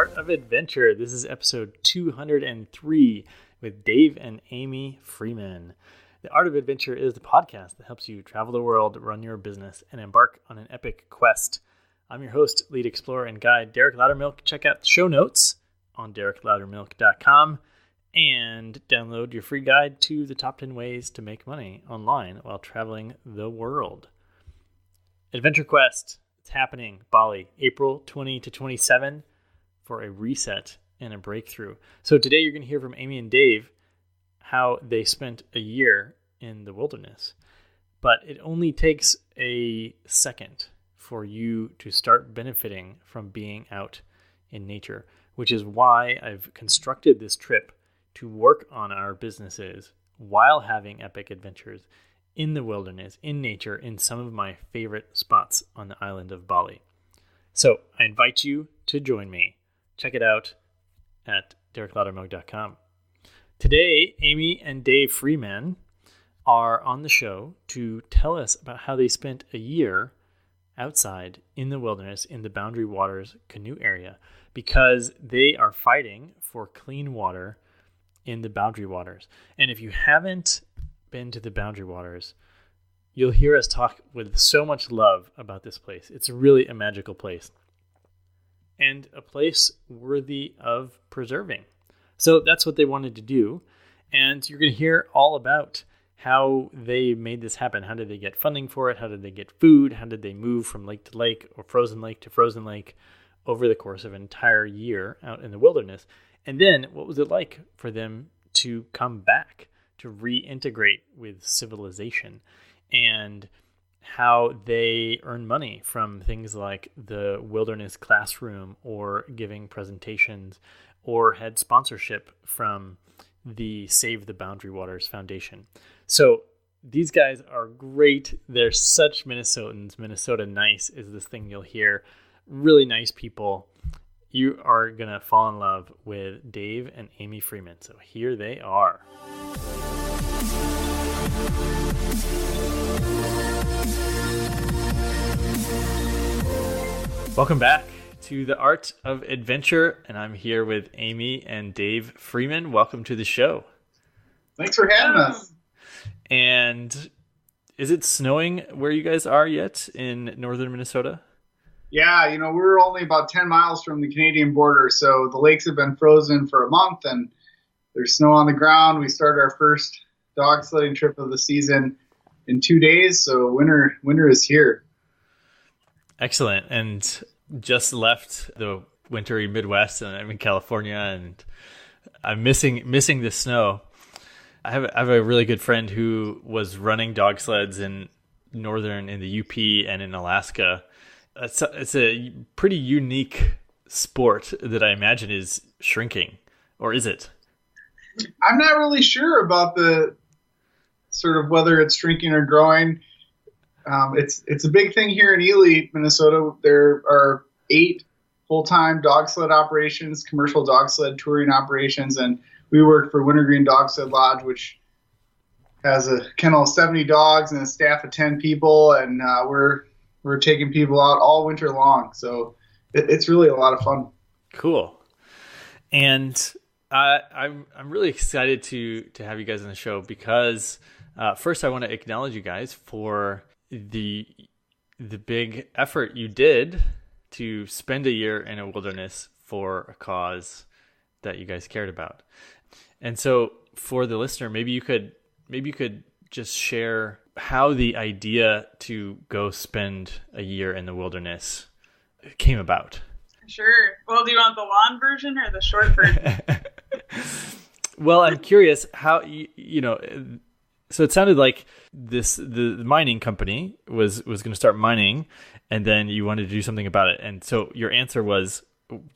Art of Adventure. This is episode 203 with Dave and Amy Freeman. The Art of Adventure is the podcast that helps you travel the world, run your business, and embark on an epic quest. I'm your host, lead explorer, and guide, Derek Loudermilk. Check out the show notes on derekloudermilk.com and download your free guide to the top 10 ways to make money online while traveling the world. Adventure Quest. It's happening, Bali, April 20 to 27 for a reset and a breakthrough. So today you're going to hear from Amy and Dave how they spent a year in the wilderness. But it only takes a second for you to start benefiting from being out in nature, which is why I've constructed this trip to work on our businesses while having epic adventures in the wilderness, in nature, in some of my favorite spots on the island of Bali. So I invite you to join me. Check it out at derekloudermilk.com. Today, Amy and Dave Freeman are on the show to tell us about how they spent a year outside in the wilderness in the Boundary Waters canoe area because they are fighting for clean water in the Boundary Waters. And if you haven't been to the Boundary Waters, you'll hear us talk with so much love about this place. It's really a magical place and a place worthy of preserving. So that's what they wanted to do. And you're going to hear all about how they made this happen. How did they get funding for it? How did they get food? How did they move from lake to lake or frozen lake to frozen lake over the course of an entire year out in the wilderness? And then what was it like for them to come back, to reintegrate with civilization, and how they earn money from things like the wilderness classroom or giving presentations or had sponsorship from the Save the Boundary Waters Foundation. So these guys are great. They're such Minnesotans. Minnesota nice is this thing you'll hear. Really nice people. You are going to fall in love with Dave and Amy Freeman. So here they are. Welcome back to the Art of Adventure, and I'm here with Amy and Dave Freeman. Welcome to the show. Thanks for having us. And is it snowing where you guys are yet in northern Minnesota? Yeah, we're only about 10 miles from the Canadian border, so the lakes have been frozen for a month, and there's snow on the ground. We started our first dog sledding trip of the season in 2 days, so winter is here. Excellent. And just left the wintry Midwest, and I'm in California, and I'm missing the snow. I have a really good friend who was running dog sleds in the UP and in Alaska. It's a pretty unique sport that I imagine is shrinking, or is it? I'm not really sure about the sort of whether it's shrinking or growing. It's a big thing here in Ely, Minnesota. There are 8 full-time dog sled operations, commercial dog sled touring operations, and we work for Wintergreen Dog Sled Lodge, which has a kennel of 70 dogs and a staff of 10 people, and we're taking people out all winter long. So it's really a lot of fun. Cool. And I'm really excited to have you guys on the show because first I want to acknowledge you guys for the big effort you did to spend a year in a wilderness for a cause that you guys cared about. And so for the listener, maybe you could just share how the idea to go spend a year in the wilderness came about. Sure. Well, do you want the long version or the short version? Well, I'm curious how, so it sounded like the mining company was going to start mining, and then you wanted to do something about it. And so your answer was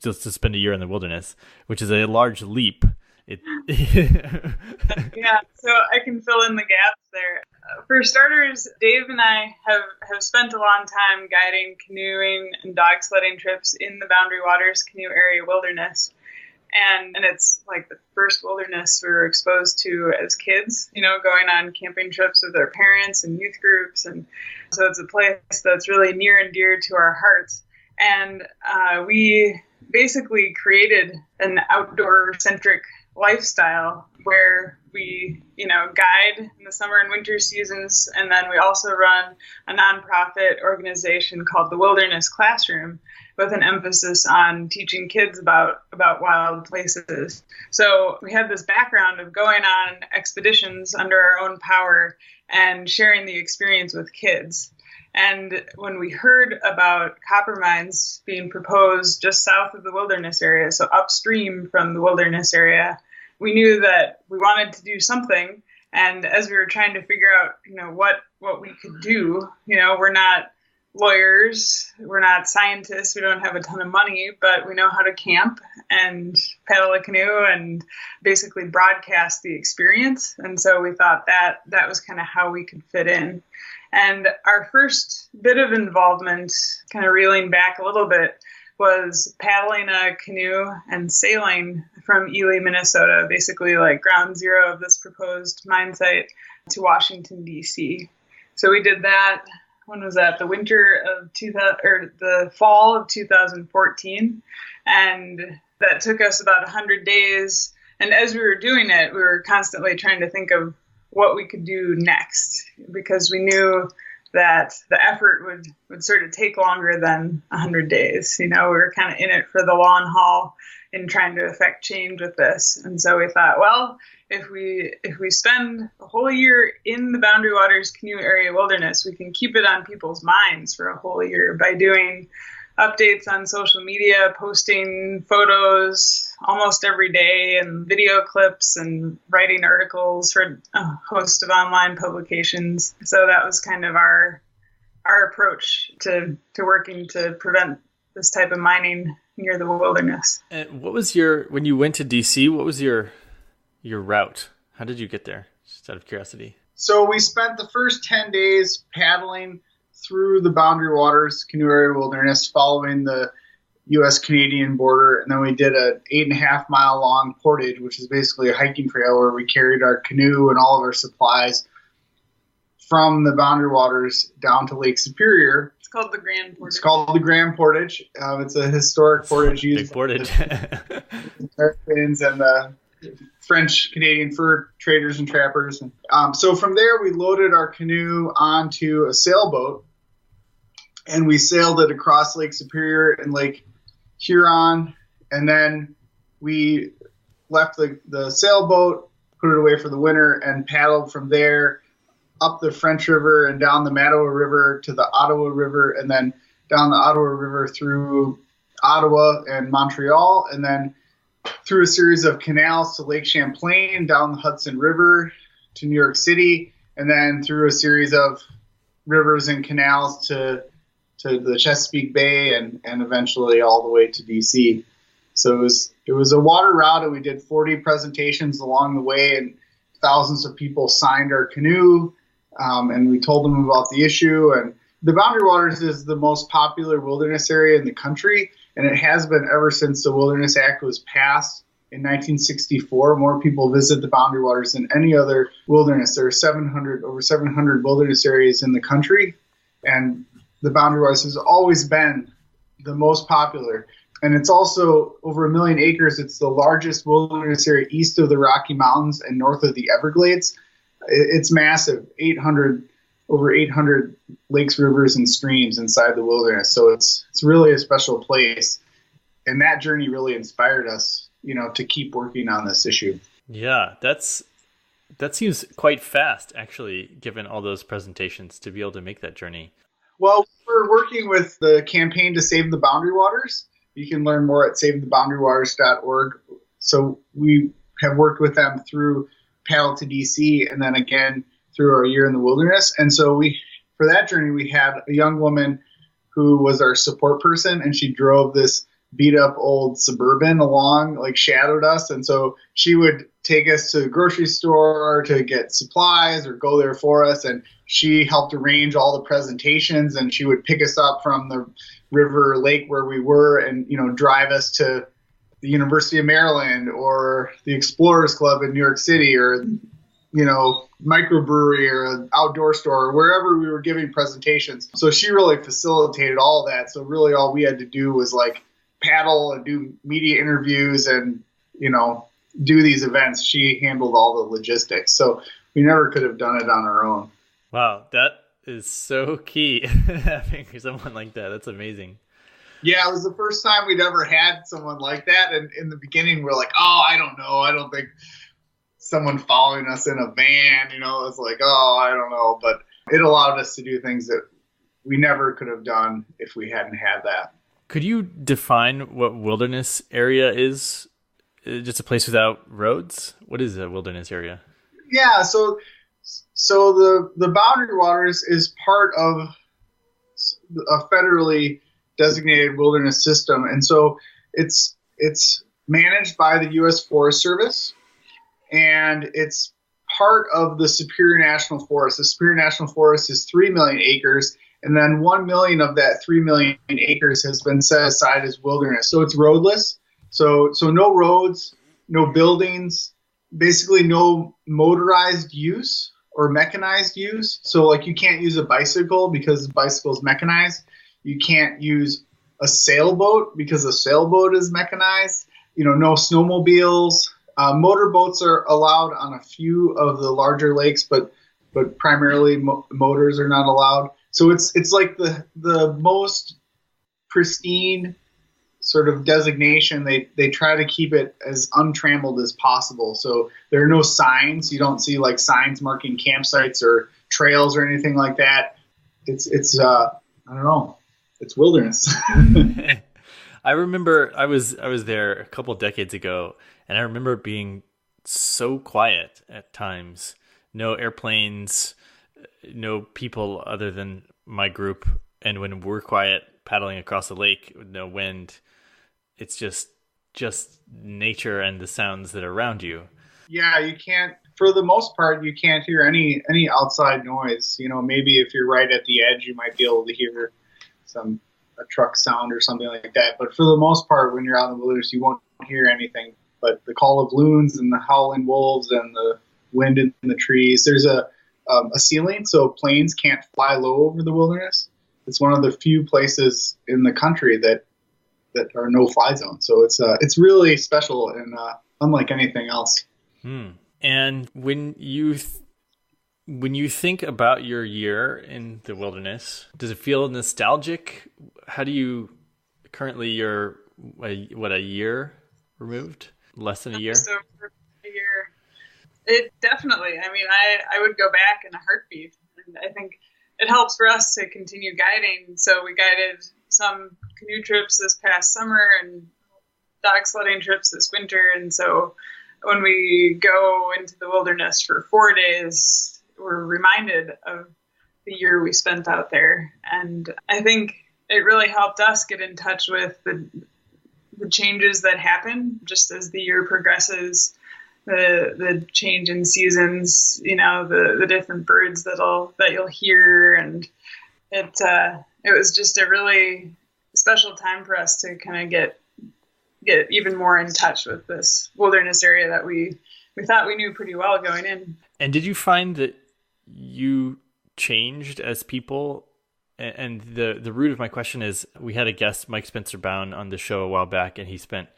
just to spend a year in the wilderness, which is a large leap. Yeah, so I can fill in the gaps there. For starters, Dave and I have spent a long time guiding canoeing and dog sledding trips in the Boundary Waters canoe area wilderness. And it's like the first wilderness we were exposed to as kids, going on camping trips with our parents and youth groups. And so it's a place that's really near and dear to our hearts. And we basically created an outdoor-centric lifestyle where we, guide in the summer and winter seasons, and then we also run a nonprofit organization called the Wilderness Classroom with an emphasis on teaching kids about wild places. So we have this background of going on expeditions under our own power and sharing the experience with kids. And when we heard about copper mines being proposed just south of the wilderness area, so upstream from the wilderness area, we knew that we wanted to do something. And as we were trying to figure out, what we could do, we're not lawyers, we're not scientists, we don't have a ton of money, but we know how to camp and paddle a canoe and basically broadcast the experience. And so we thought that was kind of how we could fit in. And our first bit of involvement, kind of reeling back a little bit, was paddling a canoe and sailing from Ely, Minnesota, basically like ground zero of this proposed mine site, to Washington, D.C. So we did that. When was that? The fall of 2014. And that took us about 100 days. And as we were doing it, we were constantly trying to think of what we could do next, because we knew that the effort would sort of take longer than 100 days. We were kind of in it for the long haul in trying to affect change with this. And so we thought, well, if we spend a whole year in the Boundary Waters Canoe Area Wilderness, we can keep it on people's minds for a whole year by doing updates on social media, posting photos almost every day and video clips and writing articles for a host of online publications. So that was kind of our approach to working to prevent this type of mining near the wilderness. And when you went to DC, what was your route? How did you get there? Just out of curiosity. So we spent the first 10 days paddling through the Boundary Waters Canoe Area Wilderness, following the U.S.-Canadian border, and then we did a 8.5 mile long portage, which is basically a hiking trail where we carried our canoe and all of our supplies from the Boundary Waters down to Lake Superior. It's called the Grand Portage. It's called the Grand Portage. It's a historic portage used by the Americans and the French-Canadian fur traders and trappers. So from there, we loaded our canoe onto a sailboat, and we sailed it across Lake Superior and Lake Huron, and then we left the sailboat, put it away for the winter, and paddled from there up the French River and down the Mattawa River to the Ottawa River, and then down the Ottawa River through Ottawa and Montreal, and then through a series of canals to Lake Champlain, down the Hudson River to New York City, and then through a series of rivers and canals to the Chesapeake Bay and eventually all the way to DC. So it was a water route, and we did 40 presentations along the way, and thousands of people signed our canoe, and we told them about the issue. And the Boundary Waters is the most popular wilderness area in the country, and it has been ever since the Wilderness Act was passed in 1964. More people visit the Boundary Waters than any other wilderness. There are over 700 wilderness areas in the country, and the Boundary Waters has always been the most popular. And it's also over 1 million acres. It's the largest wilderness area east of the Rocky Mountains and north of the Everglades. It's massive, over 800 lakes, rivers, and streams inside the wilderness. So it's really a special place. And that journey really inspired us, to keep working on this issue. Yeah, that seems quite fast, actually, given all those presentations, to be able to make that journey. Well, we're working with the campaign to save the Boundary Waters. You can learn more at savetheboundarywaters.org. So we have worked with them through Paddle to DC, and then again through our year in the wilderness. And so for that journey, we had a young woman who was our support person, and she drove this beat up old Suburban along, shadowed us. And so she would take us to the grocery store to get supplies or go there for us. And she helped arrange all the presentations, and she would pick us up from the river or lake where we were and, drive us to the University of Maryland or the Explorers Club in New York City or, microbrewery or an outdoor store or wherever we were giving presentations. So she really facilitated all of that. So really all we had to do was paddle and do media interviews and, do these events. She handled all the logistics. So we never could have done it on our own. Wow, that is so key, having someone like that. That's amazing. Yeah, it was the first time we'd ever had someone like that. And in the beginning, we're like, oh, I don't know. I don't think someone following us in a van, it's like, oh, I don't know. But it allowed us to do things that we never could have done if we hadn't had that. Could you define what wilderness area is? Just a place without roads? What is a wilderness area? Yeah, so the Boundary Waters is part of a federally designated wilderness system, and so it's managed by the U.S. Forest Service, and it's part of the Superior National Forest. The Superior National Forest is 3 million acres, and then 1 million of that 3 million acres has been set aside as wilderness. So it's roadless. So no roads, no buildings, basically no motorized use or mechanized use. So like you can't use a bicycle because the bicycle is mechanized. You can't use a sailboat because a sailboat is mechanized. No snowmobiles. Motorboats are allowed on a few of the larger lakes, but primarily motors are not allowed. So it's like the most pristine sort of designation. They try to keep it as untrammeled as possible. So there are no signs. You don't see like signs marking campsites or trails or anything like that. It's I don't know. It's wilderness. I remember I was there a couple of decades ago, and I remember it being so quiet at times. No airplanes, no people other than my group. And when we're quiet paddling across the lake with no wind, it's just nature and the sounds that are around you. Yeah, you can't, for the most part, you can't hear any outside noise. Maybe if you're right at the edge, you might be able to hear a truck sound or something like that. But for the most part, when you're out in the wilderness, you won't hear anything but the call of loons and the howling wolves and the wind in the trees. There's a ceiling, so planes can't fly low over the wilderness. It's one of the few places in the country that are no-fly zones. So it's really special and unlike anything else. And when you think about your year in the wilderness, does it feel nostalgic? How do you currently? You're a year removed? Less than a year? So for a year, it definitely. I mean, I would go back in a heartbeat, and I think it helps for us to continue guiding. So we guided some canoe trips this past summer and dog sledding trips this winter. And so when we go into the wilderness for 4 days, we're reminded of the year we spent out there. And I think it really helped us get in touch with the changes that happen just as the year progresses, the change in seasons, the different birds that you'll hear. And it was just a really special time for us to kind of get even more in touch with this wilderness area that we thought we knew pretty well going in. And did you find that you changed as people? And the root of my question is, we had a guest, Mike Spencer-Bown, on the show a while back, and he spent,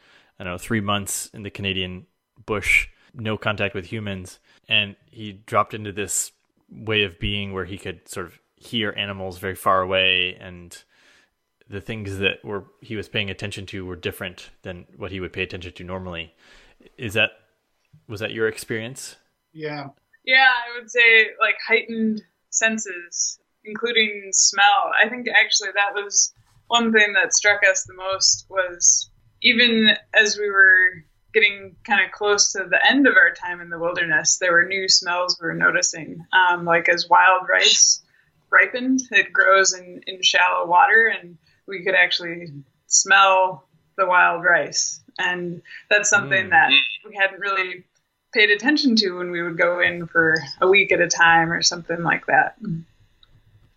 3 months in the Canadian bush, no contact with humans, and he dropped into this way of being where he could sort of hear animals very far away, and the things that he was paying attention to were different than what he would pay attention to normally. Was that your experience? Yeah, I would say like heightened senses, including smell. I think actually that was one thing that struck us the most, was even as we were getting kind of close to the end of our time in the wilderness, there were new smells we were noticing. Like as wild rice ripened, it grows in shallow water, and we could actually smell the wild rice. And that's something that we hadn't really paid attention to when we would go in for a week at a time or something like that.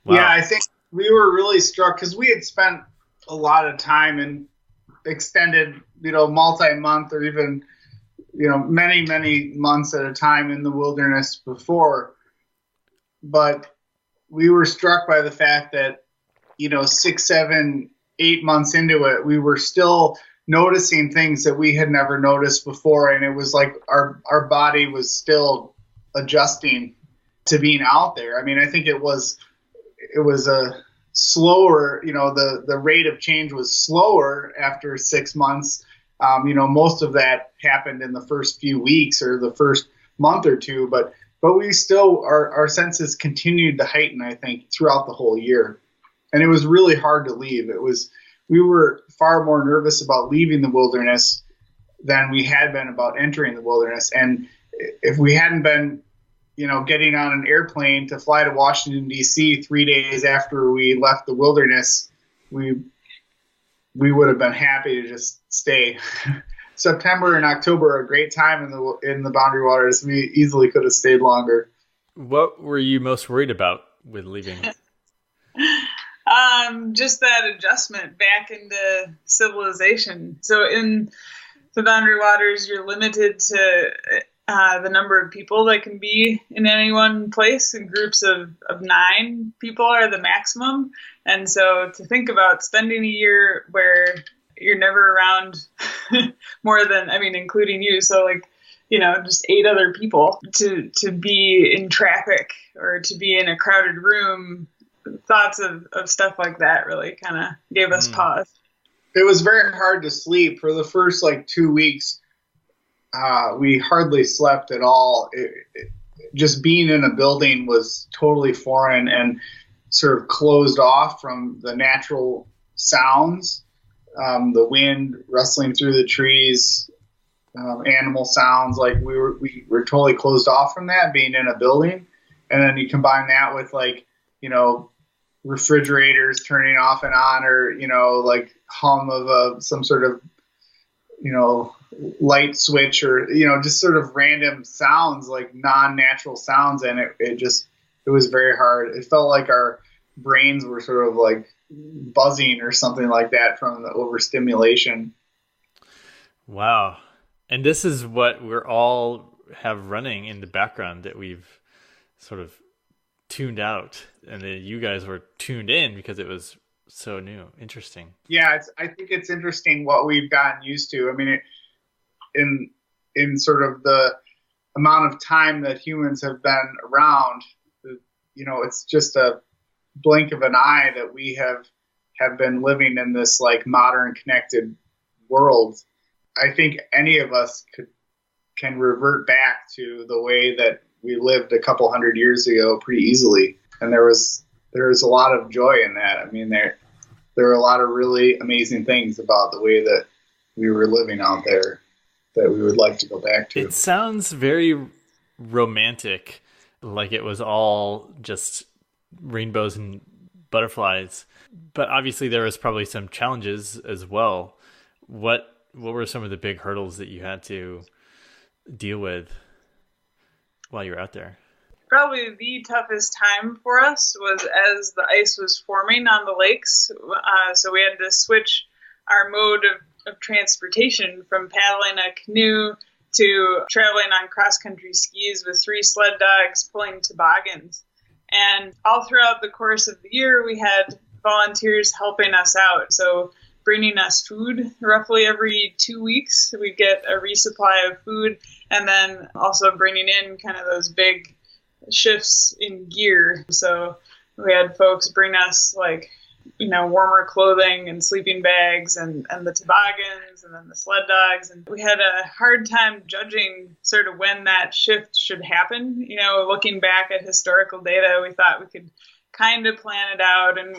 Wow. Yeah, I think we were really struck because we had spent a lot of time in extended, multi-month or even, many, many months at a time in the wilderness before. But we were struck by the fact that, 6, 7 8 months into it, we were still noticing things that we had never noticed before. And it was like our body was still adjusting to being out there. I mean, I think it was a slower, the rate of change was slower after 6 months. Most of that happened in the first few weeks or the first month or two, but we still, our senses continued to heighten, I think, throughout the whole year. And it was really hard to leave. We were far more nervous about leaving the wilderness than we had been about entering the wilderness. And if we hadn't been, getting on an airplane to fly to Washington, D.C. 3 days after we left the wilderness, we would have been happy to just stay. September and October are a great time in the Boundary Waters. We easily could have stayed longer. What were you most worried about with leaving? Just that adjustment back into civilization. So in the Boundary Waters, you're limited to the number of people that can be in any one place. In groups of 9 people are the maximum. And so to think about spending a year where you're never around more than, including you. So just 8 other people to be in traffic or to be in a crowded room, thoughts of stuff like that really kind of gave us pause. It was very hard to sleep for the first 2 weeks. We hardly slept at all. Just being in a building was totally foreign and sort of closed off from the natural sounds, the wind rustling through the trees, animal sounds. We were totally closed off from that, being in a building. And then you combine that with refrigerators turning off and on, or hum of some sort of light switch, or just sort of random sounds, non-natural sounds, and it was very hard. It felt like our brains were sort of buzzing or something like that from the overstimulation. Wow. And this is what we're all have running in the background that we've sort of tuned out, and then you guys were tuned in because it was so new. Interesting. Yeah, I think it's interesting what we've gotten used to. I mean, in sort of the amount of time that humans have been around, it's just a blink of an eye that we have been living in this modern connected world. I think any of us can revert back to the way that we lived a couple hundred years ago pretty easily. And there was a lot of joy in that. I mean, there are a lot of really amazing things about the way that we were living out there that we would like to go back to. It sounds very romantic, like it was all just rainbows and butterflies. But obviously there was probably some challenges as well. What were some of the big hurdles that you had to deal with while you were out there? Probably the toughest time for us was as the ice was forming on the lakes. So we had to switch our mode of transportation from paddling a canoe to traveling on cross-country skis with 3 sled dogs pulling toboggans. And all throughout the course of the year, we had volunteers helping us out. So bringing us food roughly every 2 weeks. We'd get a resupply of food, and then also bringing in kind of those big shifts in gear. So we had folks bring us warmer clothing and sleeping bags and the toboggans and then the sled dogs. And we had a hard time judging sort of when that shift should happen. Looking back at historical data, we thought we could kind of plan it out, and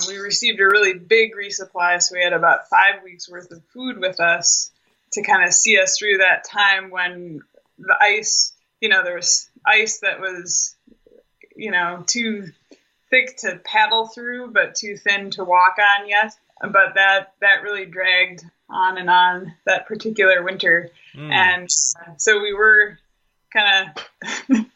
we received a really big resupply. So we had about 5 weeks worth of food with us to kind of see us through that time when the ice, there was ice that was, too thick to paddle through, but too thin to walk on yet. But that really dragged on and on that particular winter. And so we were kind of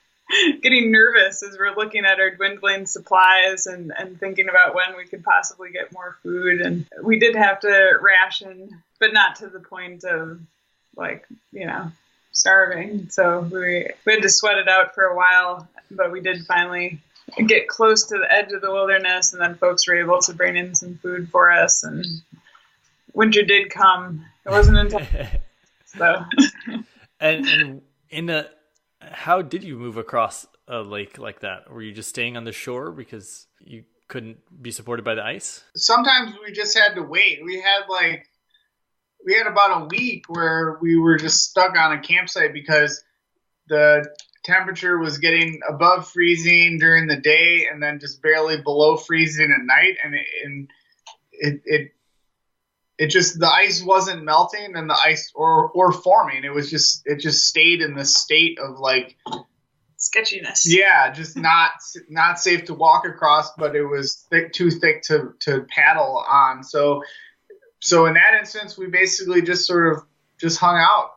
getting nervous as we're looking at our dwindling supplies and thinking about when we could possibly get more food. And we did have to ration, but not to the point of starving. So we had to sweat it out for a while, but we did finally get close to the edge of the wilderness, and then folks were able to bring in some food for us, and winter did come. It wasn't until so. And how did you move across a lake like that? Were you just staying on the shore because you couldn't be supported by the ice? Sometimes we just had to wait. We had about a week where we were just stuck on a campsite because the temperature was getting above freezing during the day and then just barely below freezing at night, and it just, the ice wasn't melting and the ice or forming. It just stayed in this state of like sketchiness. Yeah, just not safe to walk across, but it was too thick to paddle on. So in that instance, we basically just sort of just hung out,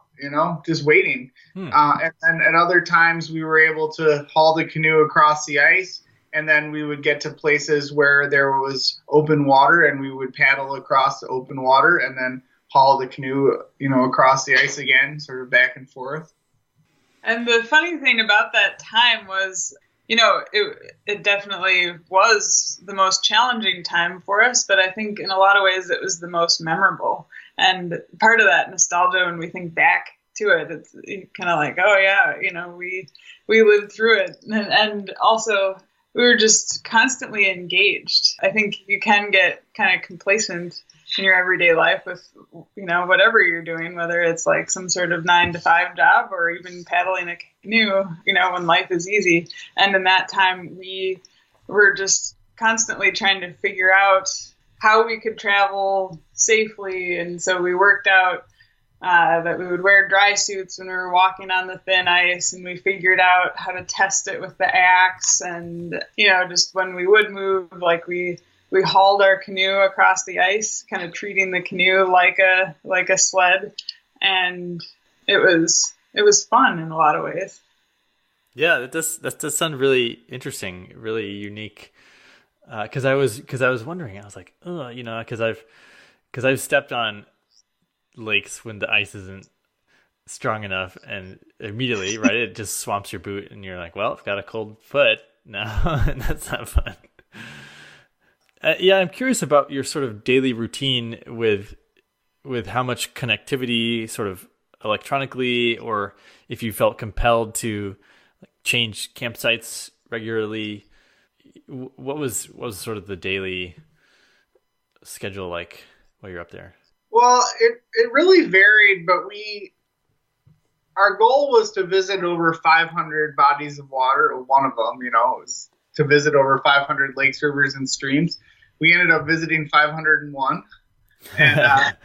just waiting. And at other times we were able to haul the canoe across the ice, and then we would get to places where there was open water, and we would paddle across the open water and then haul the canoe, across the ice again, sort of back and forth. And the funny thing about that time was, it definitely was the most challenging time for us, but I think in a lot of ways it was the most memorable. And part of that nostalgia, when we think back to it, it's kind of like, oh yeah, we lived through it. And also we were just constantly engaged. I think you can get kind of complacent in your everyday life with, whatever you're doing, whether it's like some sort of 9-to-5 job or even paddling a canoe, when life is easy. And in that time, we were just constantly trying to figure out how we could travel safely. And so we worked out that we would wear dry suits when we were walking on the thin ice, and we figured out how to test it with the axe. And, just when we would move, like we hauled our canoe across the ice, kind of treating the canoe like a sled. And it was fun in a lot of ways. Yeah, that does sound really interesting, really unique. Because I was wondering, I was like, because I've stepped on lakes when the ice isn't strong enough, and immediately, right, it just swamps your boot, and you're like, well, I've got a cold foot now, and that's not fun. Yeah, I'm curious about your sort of daily routine with how much connectivity, sort of electronically, or if you felt compelled to change campsites regularly. What was sort of the daily schedule like while you're up there? Well, it really varied, but our goal was to visit over 500 bodies of water. One of them, was to visit over 500 lakes, rivers, and streams. We ended up visiting 501, and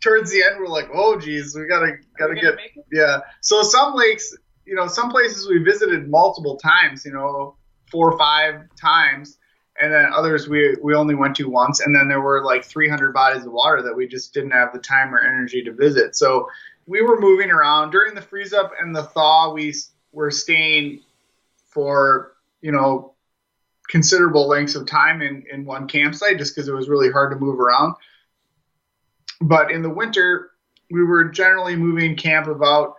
towards the end, we're like, "Oh, geez, we gotta get." Yeah. So some lakes, some places we visited multiple times, 4 or 5 times. And then others we only went to once. And then there were like 300 bodies of water that we just didn't have the time or energy to visit. So we were moving around. During the freeze up and the thaw, we were staying for, considerable lengths of time in one campsite just because it was really hard to move around. But in the winter, we were generally moving camp about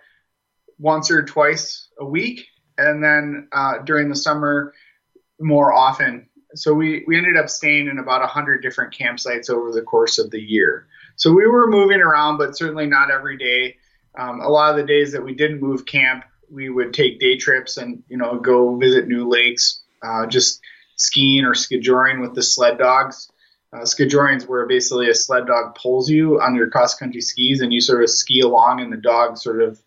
once or twice a week. And then during the summer, more often. So we ended up staying in about 100 different campsites over the course of the year. So we were moving around, but certainly not every day. A lot of the days that we didn't move camp, we would take day trips and, go visit new lakes, just skiing or skijoring with the sled dogs. Skijoring is where basically a sled dog pulls you on your cross-country skis, and you sort of ski along, and the dog sort of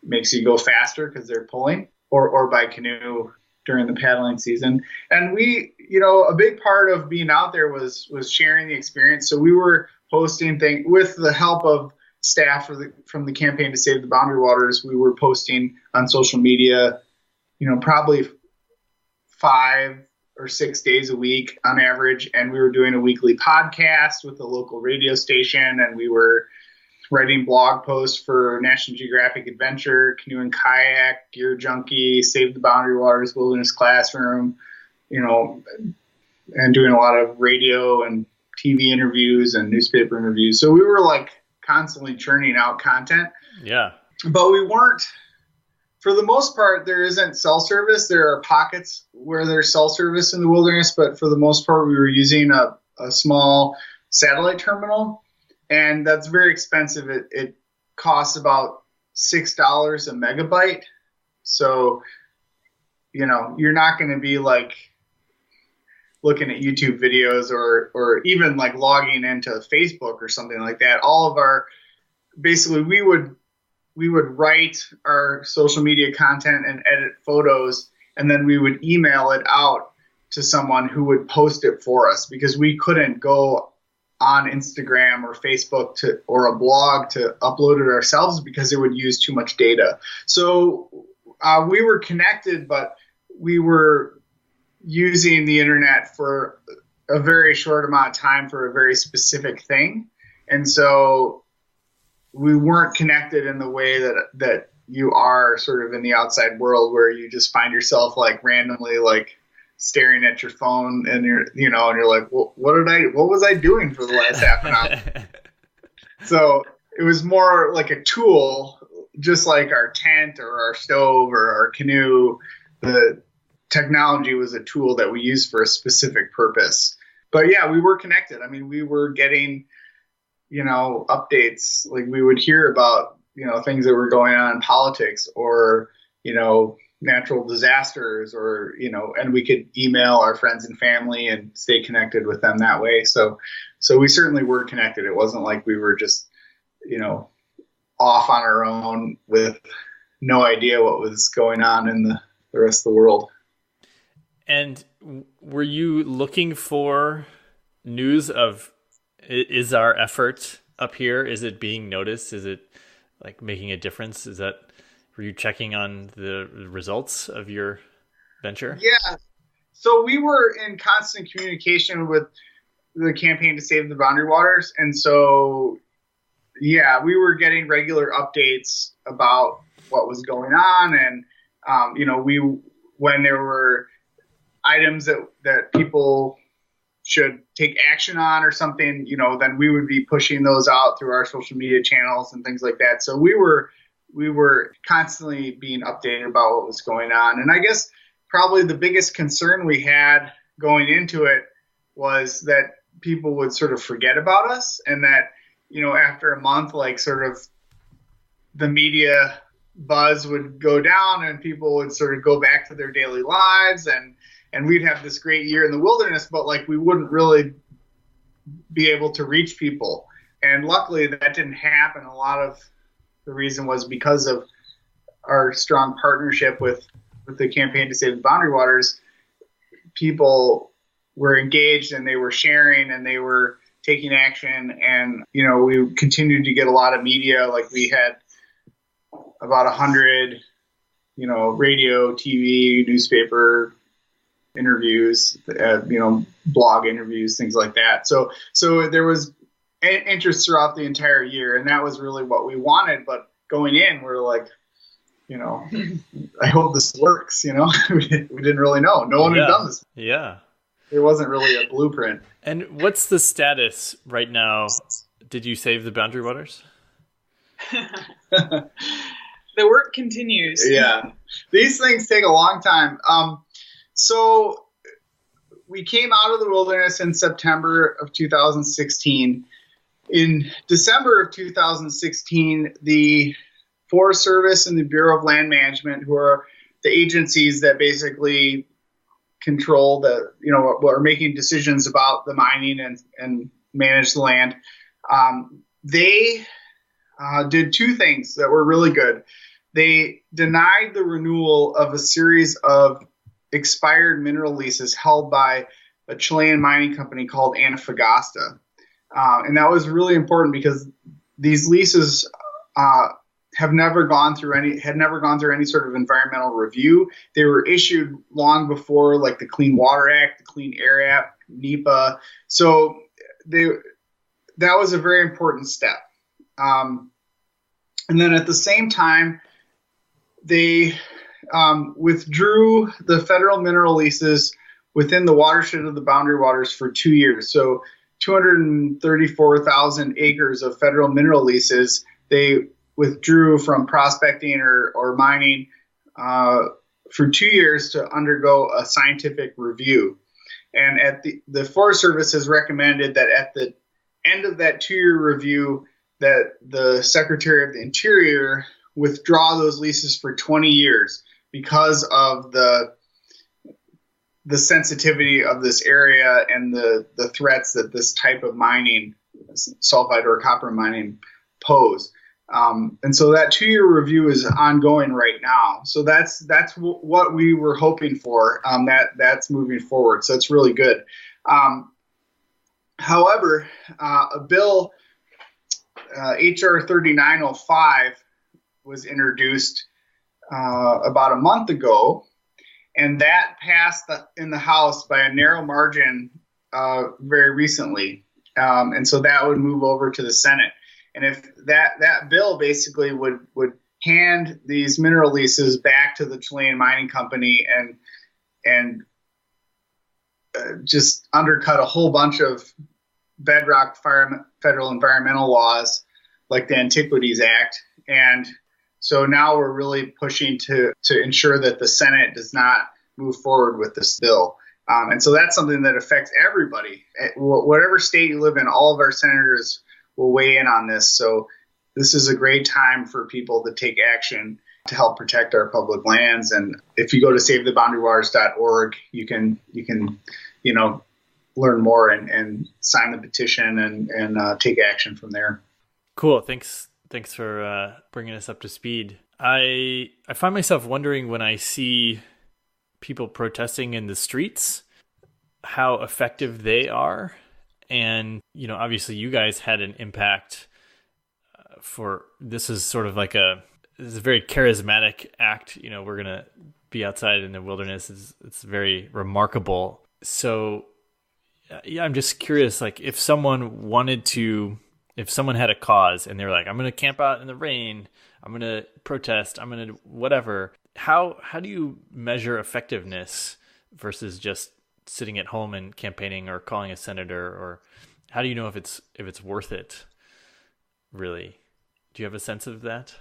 makes you go faster because they're pulling, or by canoe during the paddling season. And we, a big part of being out there was sharing the experience. So we were posting things with the help of staff from the campaign to save the Boundary Waters. We were posting on social media, probably 5 or 6 days a week on average. And we were doing a weekly podcast with a local radio station, and we were writing blog posts for National Geographic Adventure, Canoe and Kayak, Gear Junkie, Save the Boundary Waters, Wilderness Classroom, and doing a lot of radio and TV interviews and newspaper interviews. So we were like constantly churning out content. Yeah. But we weren't for the most part, there isn't cell service. There are pockets where there's cell service in the wilderness, but for the most part, we were using a small satellite terminal, and that's very expensive. It costs about $6 a megabyte. So, you're not going to be like looking at YouTube videos or even like logging into Facebook or something like that. Basically we would write our social media content and edit photos, and then we would email it out to someone who would post it for us, because we couldn't go on Instagram or Facebook or a blog to upload it ourselves because it would use too much data. So we were connected, but we were using the internet for a very short amount of time for a very specific thing. And so we weren't connected in the way that you are sort of in the outside world, where you just find yourself like randomly like staring at your phone and you're like, well, what was I doing for the last half an hour? So it was more like a tool, just like our tent or our stove or our canoe. The technology was a tool that we used for a specific purpose. But yeah, we were connected. I mean, we were getting, updates. Like we would hear about, things that were going on in politics or, natural disasters or, and we could email our friends and family and stay connected with them that way. So we certainly were connected. It wasn't like we were just, off on our own with no idea what was going on in the rest of the world. And were you looking for news of, is our effort up here? Is it being noticed? Is it like making a difference? Were you checking on the results of your venture? Yeah. So we were in constant communication with the Campaign to Save the Boundary Waters. And so, yeah, we were getting regular updates about what was going on. And, when there were items that people should take action on or something, then we would be pushing those out through our social media channels and things like that. So we were constantly being updated about what was going on. And I guess probably the biggest concern we had going into it was that people would sort of forget about us, and that, after a month, like sort of the media buzz would go down and people would sort of go back to their daily lives, and we'd have this great year in the wilderness, but like we wouldn't really be able to reach people. And luckily that didn't happen. A lot of the reason was because of our strong partnership with the Campaign to Save the Boundary Waters. People were engaged and they were sharing and they were taking action. And, we continued to get a lot of media. Like we had about 100, radio, TV, newspaper interviews, blog interviews, things like that. So there was interest throughout the entire year, and that was really what we wanted. But going in, we're like, I hope this works. We didn't really know. No one had done this. Yeah. There wasn't really a blueprint. And what's the status right now? Did you save the Boundary Waters? The work continues. Yeah. These things take a long time. So we came out of the wilderness in September of 2016. In December of 2016, the Forest Service and the Bureau of Land Management, who are the agencies that basically control are making decisions about the mining and manage the land, they did two things that were really good. They denied the renewal of a series of expired mineral leases held by a Chilean mining company called Antofagasta. And that was really important because these leases had never gone through any sort of environmental review. They were issued long before, like the Clean Water Act, the Clean Air Act, NEPA. So that was a very important step. And then at the same time, they withdrew the federal mineral leases within the watershed of the Boundary Waters for 2 years. So 234,000 acres of federal mineral leases they withdrew from prospecting or mining for 2 years to undergo a scientific review. And at the Forest Service has recommended that at the end of that 2-year review, that the Secretary of the Interior withdraw those leases for 20 years because of the sensitivity of this area and the threats that this type of mining, sulfide or copper mining, pose. And so that 2-year review is ongoing right now. So that's what we were hoping for. That's moving forward. So it's really good. However, a bill, HR 3905, was introduced about a month ago, and that passed in the House by a narrow margin very recently. And so that would move over to the Senate. And if that bill basically would hand these mineral leases back to the Chilean Mining Company and just undercut a whole bunch of bedrock federal environmental laws like the Antiquities Act. And so now we're really pushing to ensure that the Senate does not move forward with this bill. And so that's something that affects everybody. Whatever state you live in, all of our senators will weigh in on this. So this is a great time for people to take action to help protect our public lands. And if you go to savetheboundarywaters.org, you can learn more and sign the petition and take action from there. Cool. Thanks for bringing us up to speed. I find myself wondering when I see people protesting in the streets, how effective they are. And, obviously you guys had an impact this is sort of like this is a very charismatic act. We're going to be outside in the wilderness. It's very remarkable. So yeah, I'm just curious, like if someone had a cause and they were like, I'm going to camp out in the rain, I'm going to protest, I'm going to whatever. How do you measure effectiveness versus just sitting at home and campaigning or calling a senator, or how do you know if it's worth it, really? Do you have a sense of that?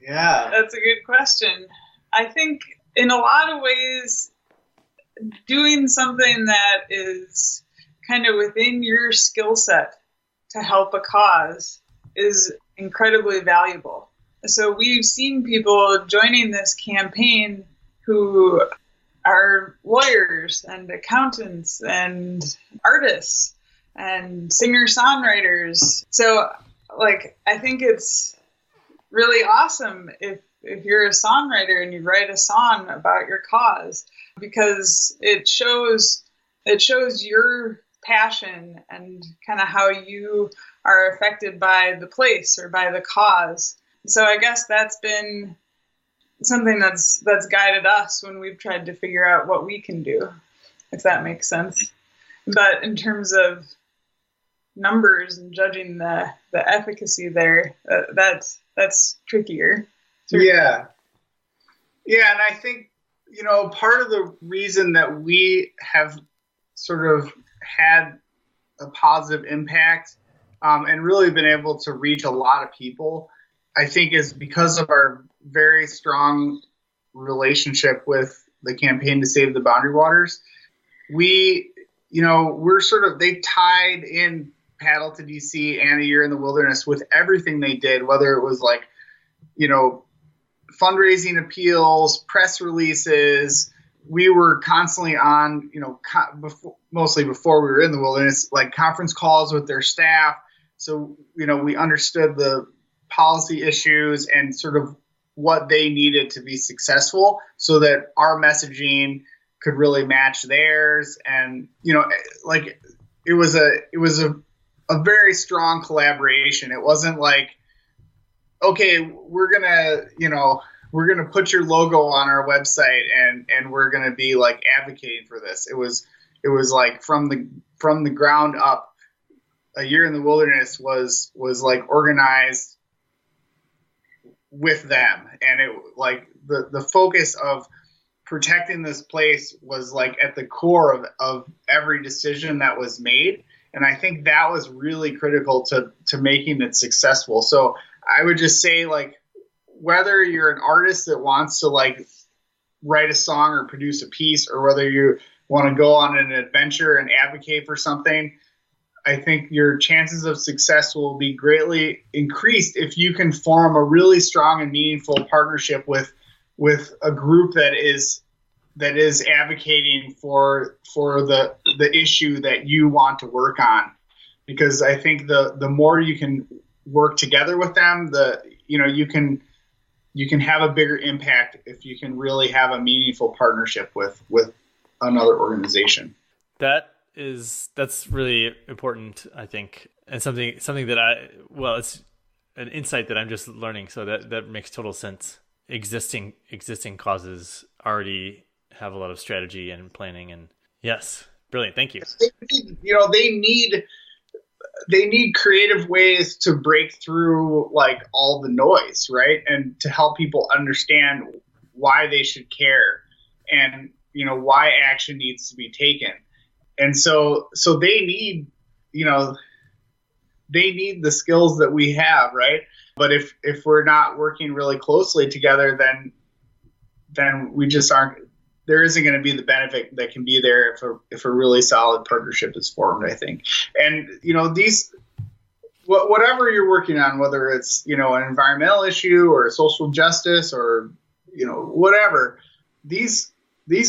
Yeah. That's a good question. I think in a lot of ways, doing something that is kind of within your skill set to help a cause is incredibly valuable. So we've seen people joining this campaign who are lawyers and accountants and artists and singer-songwriters. So, I think it's really awesome if you're a songwriter and you write a song about your cause, because it shows your passion and kind of how you are affected by the place or by the cause. So I guess that's been something that's guided us when we've tried to figure out what we can do, if that makes sense. But in terms of numbers and judging the efficacy there, that's trickier. Yeah. Yeah, and I think, part of the reason that we have sort of had a positive impact and really been able to reach a lot of people, I think is because of our very strong relationship with the Campaign to Save the Boundary Waters. They tied in Paddle to DC and A Year in the Wilderness with everything they did, whether it was fundraising appeals, press releases. We were constantly on, mostly before we were in the wilderness, conference calls with their staff. So, we understood the policy issues and sort of what they needed to be successful so that our messaging could really match theirs. And, it was a very strong collaboration. It wasn't okay, we're going to put your logo on our website and we're going to be advocating for this. It was from the ground up. A Year in the Wilderness was organized with them, and it the focus of protecting this place was at the core of every decision that was made. And I think that was really critical to making it successful. So I would just say whether you're an artist that wants to like write a song or produce a piece, or whether you want to go on an adventure and advocate for something, I think your chances of success will be greatly increased if you can form a really strong and meaningful partnership with a group that is advocating for the issue that you want to work on. Because I think the more you can work together with them, you can have a bigger impact if you can really have a meaningful partnership with another organization. That's really important, I think, and something that it's an insight that I'm just learning. So that makes total sense. Existing causes already have a lot of strategy and planning, and yes, brilliant. Thank you. They need creative ways to break through like all the noise, right? And to help people understand why they should care and, why action needs to be taken. And so they need the skills that we have, right? But if we're not working really closely together, then we just aren't. There isn't going to be the benefit that can be there if a really solid partnership is formed, I think. And whatever you're working on, whether it's an environmental issue or social justice or whatever, these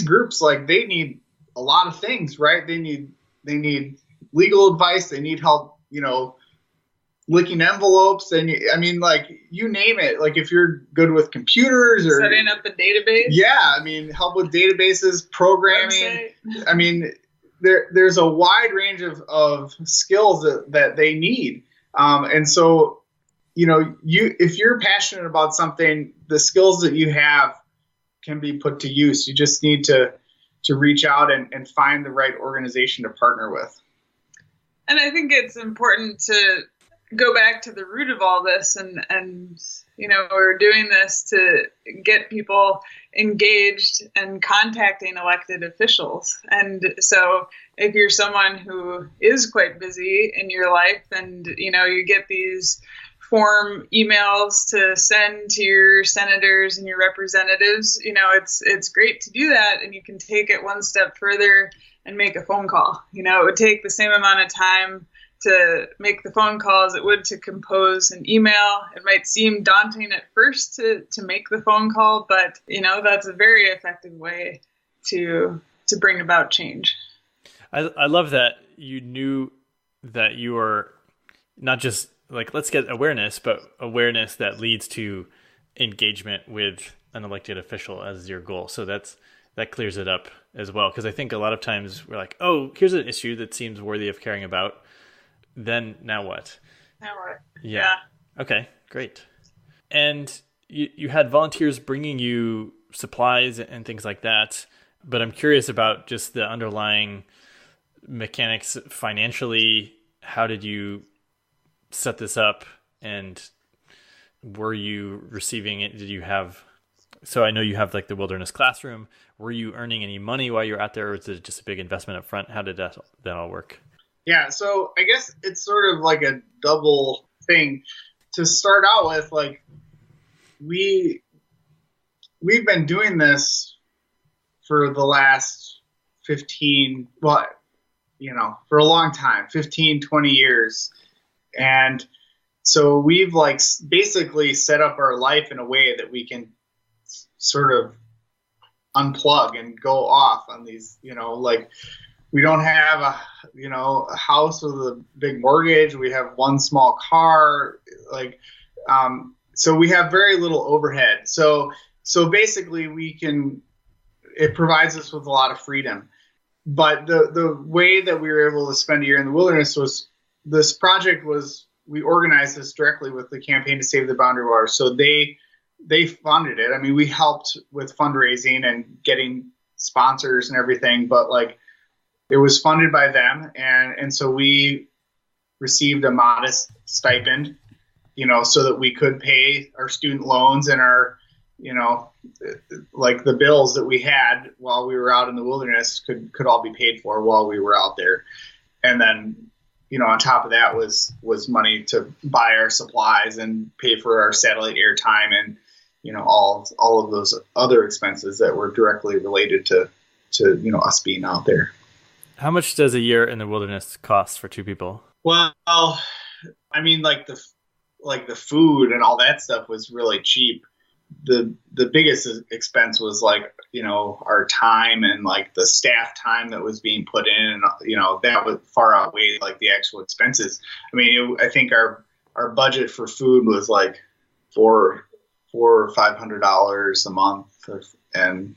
groups, like, they need a lot of things, right? They need legal advice. They need help, licking envelopes, and you name it. Like, if you're good with computers or setting up a database, help with databases, programming. Website. There's a wide range of skills that they need, and so if you're passionate about something, the skills that you have can be put to use. You just need to reach out and find the right organization to partner with. And I think it's important to go back to the root of all this, and we're doing this to get people engaged and contacting elected officials. And so if you're someone who is quite busy in your life and you get these form emails to send to your senators and your representatives, it's great to do that, and you can take it one step further and make a phone call. It would take the same amount of time to make the phone call as it would to compose an email. It might seem daunting at first to make the phone call, but that's a very effective way to bring about change. I love that you knew that you were not just like, let's get awareness, but awareness that leads to engagement with an elected official as your goal. So that clears it up as well. Because I think a lot of times we're like, oh, here's an issue that seems worthy of caring about. Then now what? Yeah. Okay, great. And you had volunteers bringing you supplies and things like that. But I'm curious about just the underlying mechanics financially. How did you set this up, and were you receiving it? So I know you have like the wilderness classroom. Were you earning any money while you were out there, or was it just a big investment up front? How did that all work? Yeah, so I guess it's sort of like a double thing. To start out with, like, we've been doing this for the last for a long time, 15, 20 years. And so we've like basically set up our life in a way that we can sort of unplug and go off on these, we don't have a house with a big mortgage. We have one small car, so we have very little overhead. So basically it provides us with a lot of freedom. But the way that we were able to spend a year in the wilderness was, this project was, we organized this directly with the Campaign to Save the Boundary Waters. So they funded it. I mean, we helped with fundraising and getting sponsors and everything, but it was funded by them. And so we received a modest stipend, so that we could pay our student loans and our, the bills that we had while we were out in the wilderness could all be paid for while we were out there. And then, on top of that was money to buy our supplies and pay for our satellite airtime all of those other expenses that were directly related to us being out there. How much does a year in the wilderness cost for two people? Well, I mean, like the food and all that stuff was really cheap. The biggest expense was like, our time and like the staff time that was being put in, and that would far outweigh like the actual expenses. I mean, I think our budget for food was like $400 or $500 a month, and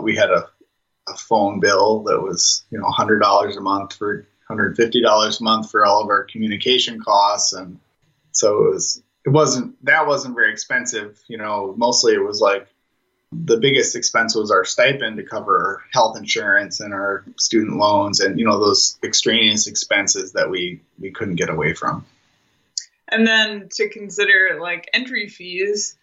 we had a phone bill that was $100 a month for $150 a month for all of our communication costs, and so it wasn't very expensive. Mostly it was like the biggest expense was our stipend to cover our health insurance and our student loans and those extraneous expenses that we couldn't get away from. And then to consider like entry fees,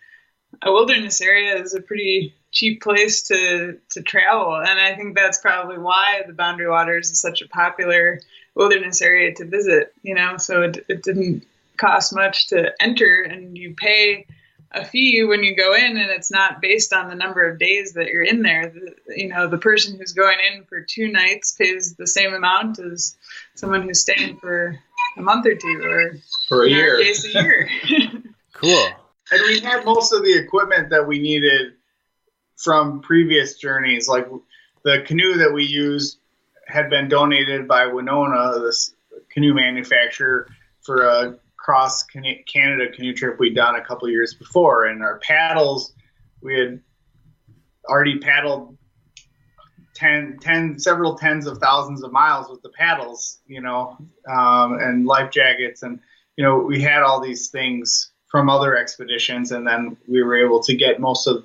a wilderness area is a pretty cheap place to travel. And I think that's probably why the Boundary Waters is such a popular wilderness area to visit, so it didn't cost much to enter, and you pay a fee when you go in, and it's not based on the number of days that you're in there. The person who's going in for 2 nights pays the same amount as someone who's staying for a month or two, or for a year. A year. Cool. And we had most of the equipment that we needed from previous journeys. Like the canoe that we used had been donated by Winona, this canoe manufacturer, for a cross Canada canoe trip we'd done a couple years before. And our paddles, we had already paddled several tens of thousands of miles with the paddles, and life jackets. And, we had all these things from other expeditions, and then we were able to get most of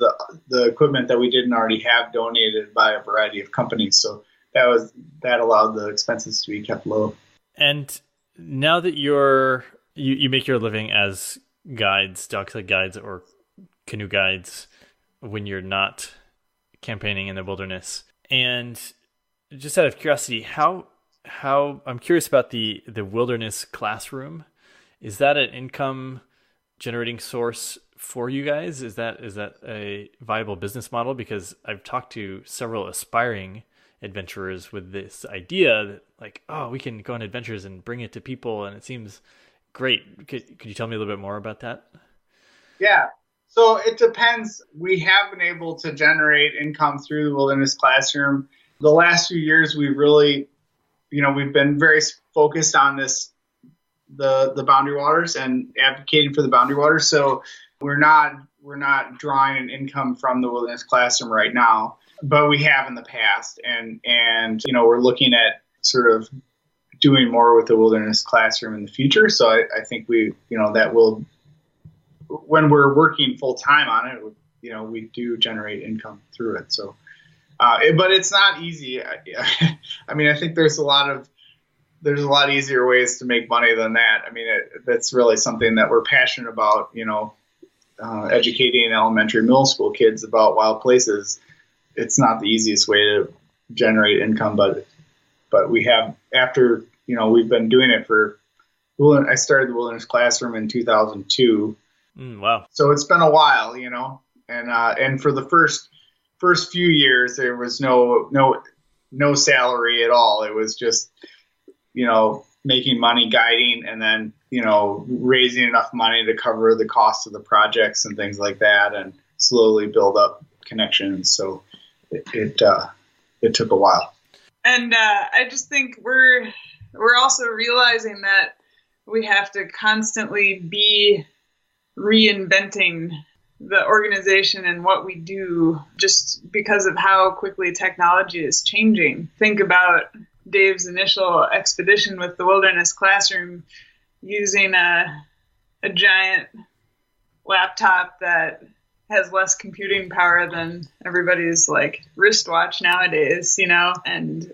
the equipment that we didn't already have donated by a variety of companies. So that allowed the expenses to be kept low. And now that you make your living as guides, dog sled guides or canoe guides, when you're not campaigning in the wilderness, and just out of curiosity, how I'm curious about the wilderness classroom. Is that an income generating source for you guys? Is that a viable business model? Because I've talked to several aspiring adventurers with this idea that like, oh, we can go on adventures and bring it to people, and it seems great. Could you tell me a little bit more about that? Yeah. So it depends. We have been able to generate income through the wilderness classroom. The last few years, we've really, we've been very focused on the Boundary Waters and advocating for the Boundary Waters. So we're not drawing an income from the wilderness classroom right now, but we have in the past, and we're looking at sort of doing more with the wilderness classroom in the future. So I think that will, when we're working full time on it, we do generate income through it. So, but it's not easy. I mean, I think there's a lot easier ways to make money than that. I mean, that's really something that we're passionate about, educating elementary, middle school kids about wild places. It's not the easiest way to generate income, but we have, after, we've been doing it I started the wilderness classroom in 2002. Wow. So it's been a while, and for the first few years, there was no salary at all. It was just, making money guiding, and then, raising enough money to cover the cost of the projects and things like that, and slowly build up connections. So it took a while. And I just think we're also realizing that we have to constantly be reinventing the organization and what we do, just because of how quickly technology is changing. Think about Dave's initial expedition with the wilderness classroom, using a giant laptop that has less computing power than everybody's like wristwatch nowadays, and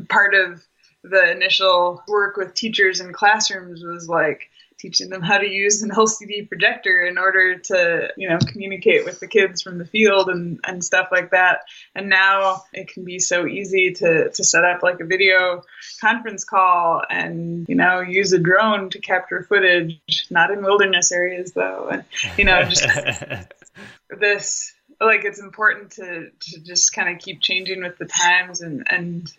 part of the initial work with teachers in classrooms was like teaching them how to use an LCD projector in order to, communicate with the kids from the field and stuff like that. And now it can be so easy to set up like a video conference call and, use a drone to capture footage, not in wilderness areas though. And, just this, like, it's important to just kind of keep changing with the times and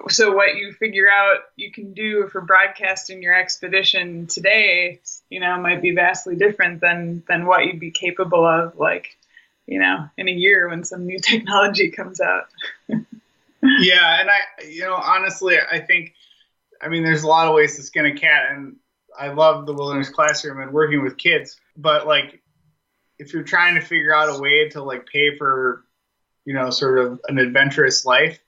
so what you figure out you can do for broadcasting your expedition today, might be vastly different than what you'd be capable of, like, in a year when some new technology comes out. Yeah. And honestly, I think, there's a lot of ways to skin a cat, and I love the wilderness classroom and working with kids, but like, if you're trying to figure out a way to like pay for, sort of an adventurous life,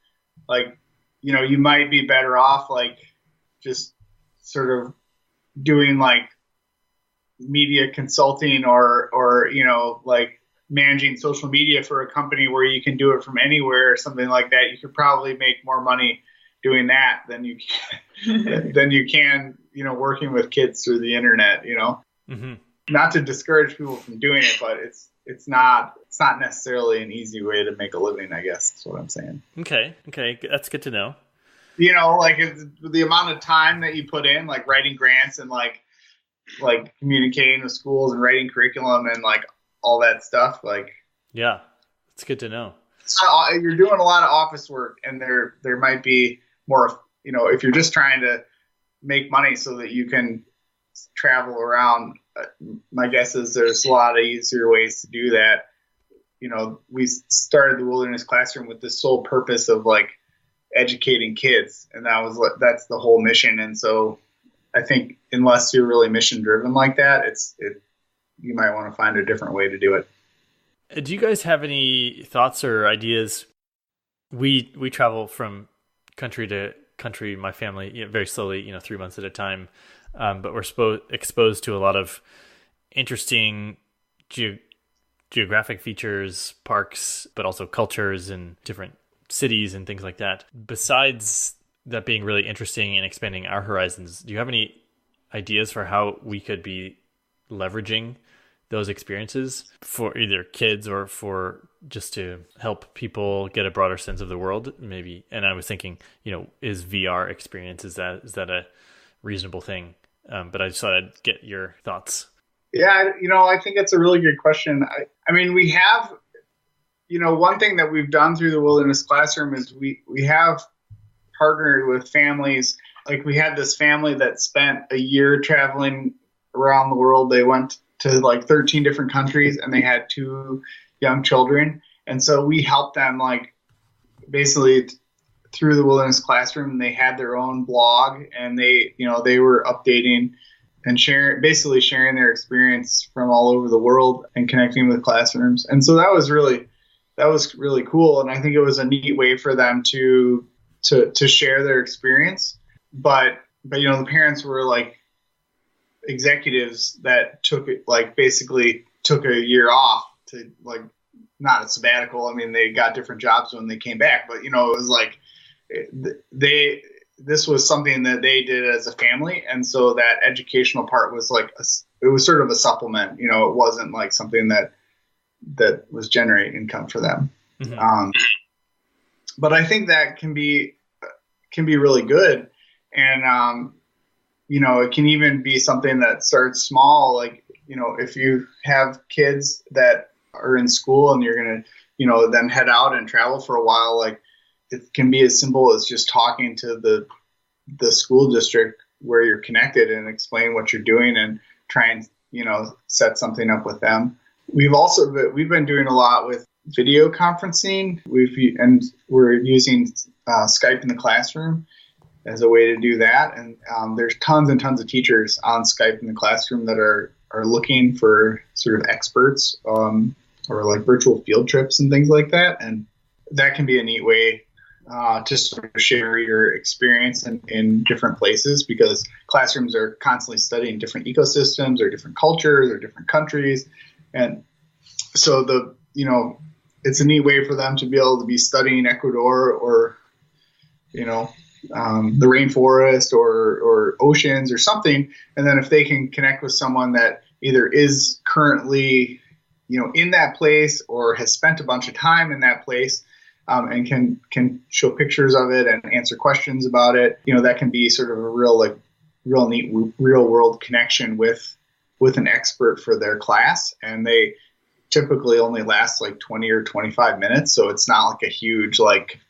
like, you might be better off like just sort of doing like media consulting or like managing social media for a company where you can do it from anywhere or something like that. You could probably make more money doing that than you can, working with kids through the internet, Mm-hmm. Not to discourage people from doing it, but it's not necessarily an easy way to make a living, I guess is what I'm saying. Okay. That's good to know. Like the amount of time that you put in, like writing grants and like communicating with schools and writing curriculum and like all that stuff. Like, yeah, it's good to know. So you're doing a lot of office work, and there might be more, if you're just trying to make money so that you can travel around, my guess is there's a lot of easier ways to do that. We started the wilderness classroom with the sole purpose of like educating kids, and that's the whole mission. And so I think unless you're really mission driven like that, you might want to find a different way to do it. Do you guys have any thoughts or ideas? We travel from country to country, my family, very slowly, 3 months at a time. But we're exposed to a lot of interesting geographic features, parks, but also cultures and different cities and things like that. Besides that being really interesting and expanding our horizons, do you have any ideas for how we could be leveraging those experiences for either kids or for just to help people get a broader sense of the world, maybe? And I was thinking, is VR experience, is that a reasonable thing? But I just thought I'd get your thoughts. Yeah, I think it's a really good question. We have, one thing that we've done through the wilderness classroom is we have partnered with families. Like, we had this family that spent a year traveling around the world. They went to like 13 different countries, and they had 2 young children. And so we helped them, like, basically through the wilderness classroom. They had their own blog, and they were updating and sharing their experience from all over the world and connecting with classrooms. And so that was really cool. And I think it was a neat way for them to share their experience. But the parents were like executives that basically took a year off to, like, not a sabbatical. They got different jobs when they came back, but it was like, this was something that they did as a family. And so that educational part was like, it was sort of a supplement, it wasn't like something that was generating income for them. Mm-hmm. But I think that can be really good. And, it can even be something that starts small. Like, if you have kids that are in school and you're going to, then head out and travel for a while, like, it can be as simple as just talking to the school district where you're connected and explain what you're doing and try and, set something up with them. We've been doing a lot with video conferencing. We're using Skype in the classroom as a way to do that. And there's tons and tons of teachers on Skype in the classroom that are looking for sort of experts or like virtual field trips and things like that. And that can be a neat way to sort of share your experience in different places, because classrooms are constantly studying different ecosystems or different cultures or different countries. And so it's a neat way for them to be able to be studying Ecuador or, the rainforest or oceans or something. And then if they can connect with someone that either is currently, in that place or has spent a bunch of time in that place, and can show pictures of it and answer questions about it, that can be sort of a real neat real world connection with an expert for their class. And they typically only last like 20 or 25 minutes. So it's not like a huge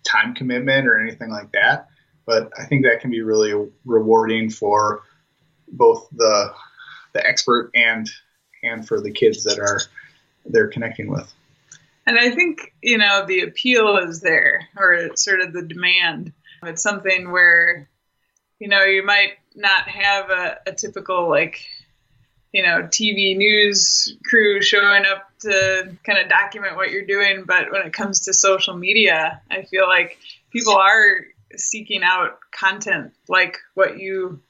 time commitment or anything like that. But I think that can be really rewarding for both the expert and for the kids that they're connecting with. And I think, the appeal is there, or it's sort of the demand. It's something where, you might not have a typical TV news crew showing up to kind of document what you're doing. But when it comes to social media, I feel like people are seeking out content like what you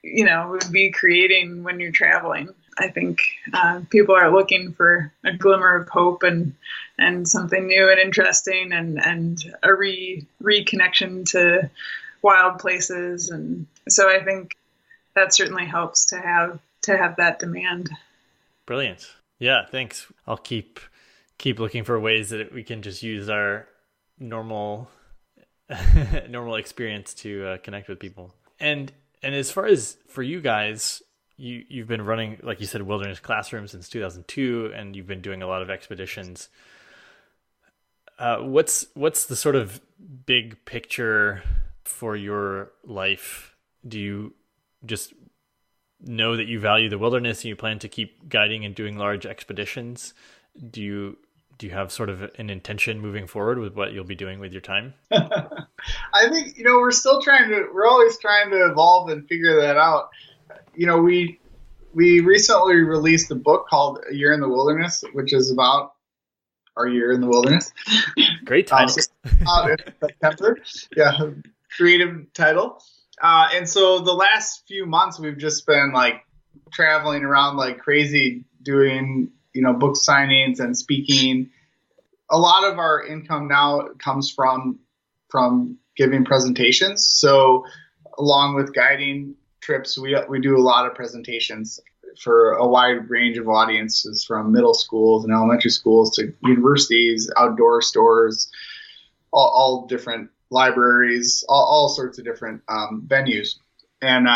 would be creating when you're traveling. I think people are looking for a glimmer of hope and something new and interesting and a reconnection to wild places. And so I think that certainly helps to have that demand. Brilliant. Yeah, thanks. I'll keep looking for ways that we can just use our normal experience to connect with people. And as far as for you guys, you've been running, like you said, wilderness classrooms since 2002, and you've been doing a lot of expeditions. What's the sort of big picture for your life? Do you just know that you value the wilderness and you plan to keep guiding and doing large expeditions? Do you have sort of an intention moving forward with what you'll be doing with your time? I think, we're always trying to evolve and figure that out. We recently released a book called A Year in the Wilderness, which is about our year in the wilderness. Great title. In September. Yeah, creative title. And so the last few months we've just been traveling around like crazy, doing book signings and speaking. A lot of our income now comes from giving presentations. So along with guiding trips, we do a lot of presentations for a wide range of audiences, from middle schools and elementary schools to universities, outdoor stores, all different libraries, all sorts of different venues. And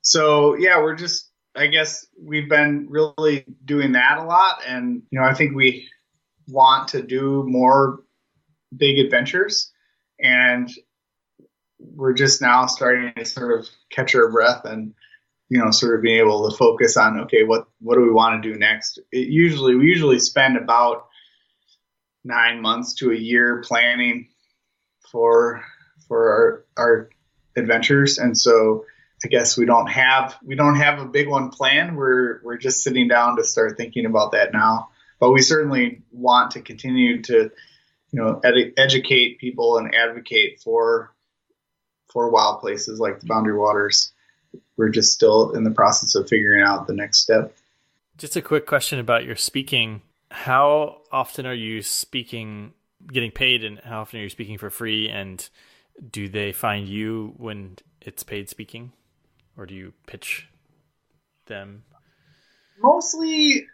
so, yeah, I guess we've been really doing that a lot. And, I think we want to do more big adventures. And we're just now starting to sort of catch our breath and, sort of being able to focus on, okay, what do we want to do next? We usually spend about 9 months to a year planning for our adventures. And so I guess we don't have a big one planned. We're just sitting down to start thinking about that now. But we certainly want to continue to, educate people and advocate for wild places like the Boundary Waters. We're just still in the process of figuring out the next step. Just a quick question about your speaking. How often are you speaking, getting paid, and how often are you speaking for free? And do they find you when it's paid speaking, or do you pitch them? Mostly,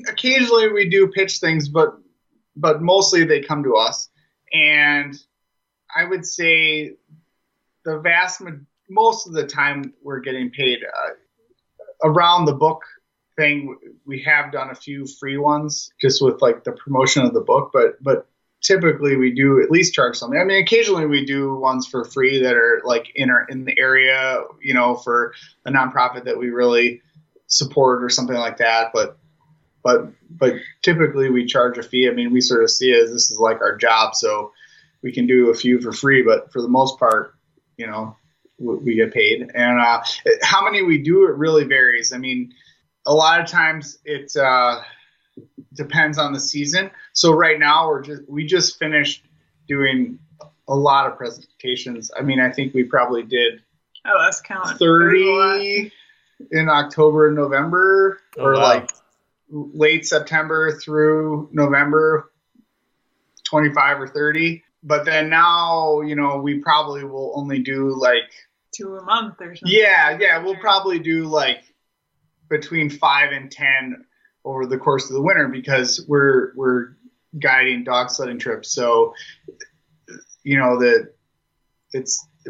occasionally we do pitch things, but mostly they come to us. And I would say most of the time we're getting paid. Around the book thing, we have done a few free ones just with the promotion of the book, but typically we do at least charge something. Occasionally we do ones for free that are in the area, for a nonprofit that we really support or something like that. But typically we charge a fee. We sort of see it as this is like our job, so we can do a few for free, but for the most part, we get paid. And how many we do, it really varies. A lot of times it depends on the season. So right now we just finished doing a lot of presentations. I think we probably did 30 in October and November, or wow, late September through November, 25 or 30. But then now, we probably will only do like 2 a month or something. Yeah. We'll probably do like between 5 and 10 over the course of the winter because we're guiding dog sledding trips. So,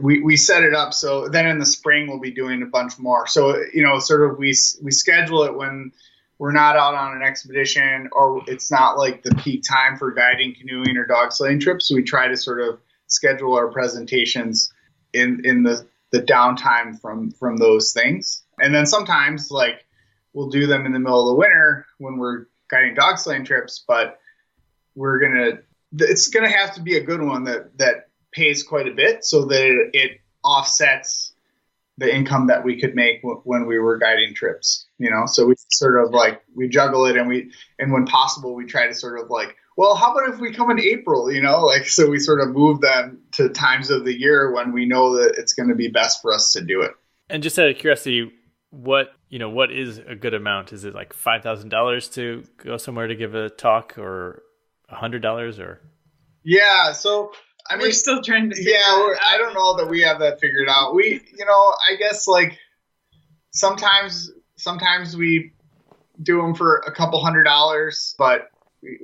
we set it up. So then in the spring we'll be doing a bunch more. So, sort of we schedule it when we're not out on an expedition or it's not like the peak time for guiding, canoeing, or dog sledding trips. So we try to sort of schedule our presentations in the downtime from those things. And then sometimes like we'll do them in the middle of the winter when we're guiding dog sledding trips, but it's going to have to be a good one that pays quite a bit so that it offsets the income that we could make when we were guiding trips, so we sort of like, we juggle it and when possible, we try to sort of like, well, how about if we come in April, so we sort of move them to times of the year when we know that it's going to be best for us to do it. And just out of curiosity, what is a good amount? Is it like $5,000 to go somewhere to give a talk or $100 or? Yeah. So, I mean, we're still trying to. I don't know that we have that figured out. We, I guess like sometimes we do them for a couple $100, but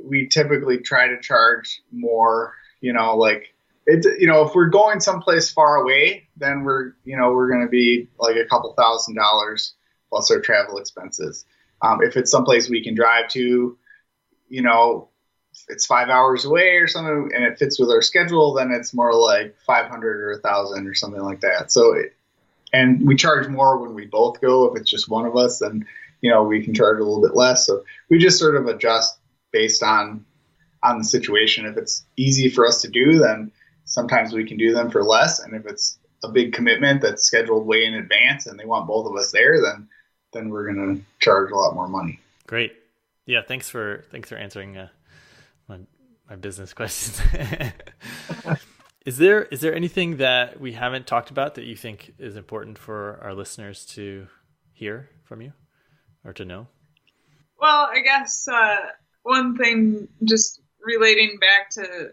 we typically try to charge more, like it, if we're going someplace far away, then we're going to be like a couple $1,000s plus our travel expenses. If it's someplace we can drive to, it's 5 hours away or something and it fits with our schedule, then it's more like 500 or 1,000 or something like that. So, and we charge more when we both go. If it's just one of us, then, we can charge a little bit less. So we just sort of adjust based on the situation. If it's easy for us to do, then sometimes we can do them for less. And if it's a big commitment that's scheduled way in advance and they want both of us there, then we're going to charge a lot more money. Great. Yeah. Thanks for answering my business questions. Is there anything that we haven't talked about that you think is important for our listeners to hear from you or to know? Well, I guess one thing, just relating back to